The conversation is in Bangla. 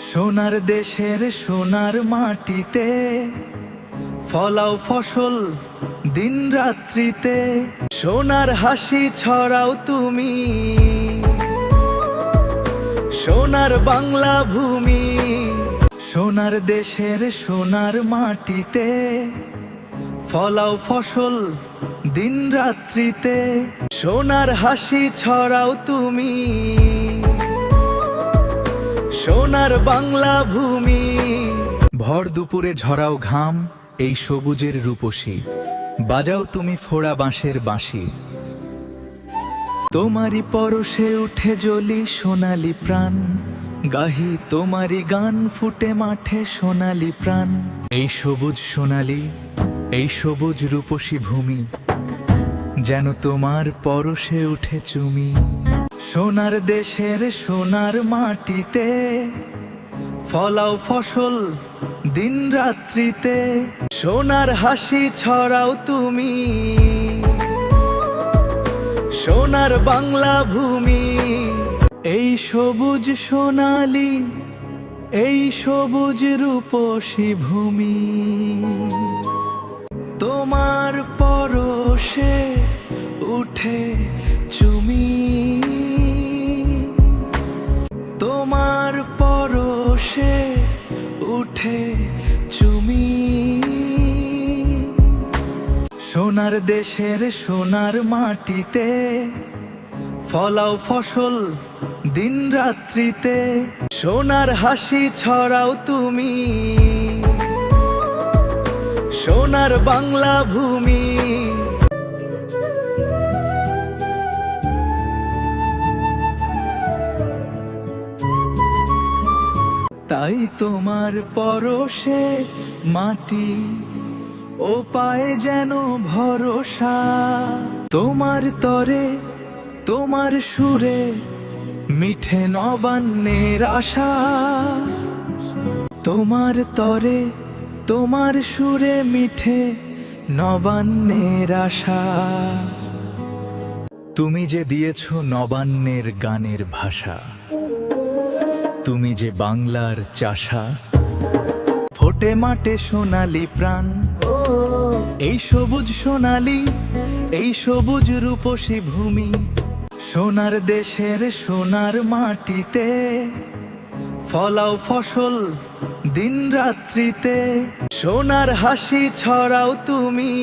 সোনার দেশের সোনার মাটিতে ফলাও ফসল দিন রাত্রিতে, সোনার হাসি ছড়াও তুমি, সোনার বাংলা ভূমি। সোনার দেশের সোনার মাটিতে ফলাও ফসল দিন রাত্রিতে, সোনার হাসি ছড়াও তুমি, সোনার বাংলা ভূমি। ভর দুপুরে ঝরাও ঘাম এই সবুজের রূপসী, বাজাও তুমি ফোড়া বাঁশের বাঁশি। তোমারই পরশে উঠে জ্বলি সোনালি প্রাণ, গাহি তোমারই গান ফুটে মাঠে সোনালি প্রাণ। এই সবুজ সোনালি, এই সবুজ রূপসী ভূমি, যেন তোমার পরশে উঠে চুমি। সোনার দেশের সোনার মাটিতে ফলাও ফসল দিন রাত্রিতে, সোনার হাসি ছড়াও তুমি, সোনার বাংলা ভূমি। এই সবুজ সোনালি, এই সবুজ রূপসী ভূমি, তোমার পরশে উঠে চুমি, তোমার পরশে উঠে চুমি। সোনার দেশের সোনার মাটিতে ফলাও ফসল দিন রাত্রিতে, সোনার হাসি ছড়াও তুমি, সোনার বাংলা ভূমি। তাই তোমার পরশে মাটি ও পায়ে যেন ভরসা, তোমার তরে তোমার সুরে মিঠে নবান্নের আশা, তোমার তরে তোমার সুরে মিঠে নবান্নের আশা। তুমি যে দিয়েছ নবান্নের গানের ভাষা, তুমি যে বাংলার চাষা, ফোটে মাঠে সোনালি প্রাণ। এই সবুজ সোনালি, এই সবুজ রূপসী ভূমি, সোনার দেশের সোনার মাটিতে ফলাও ফসল দিন রাত্রিতে, সোনার হাসি ছড়াও তুমি।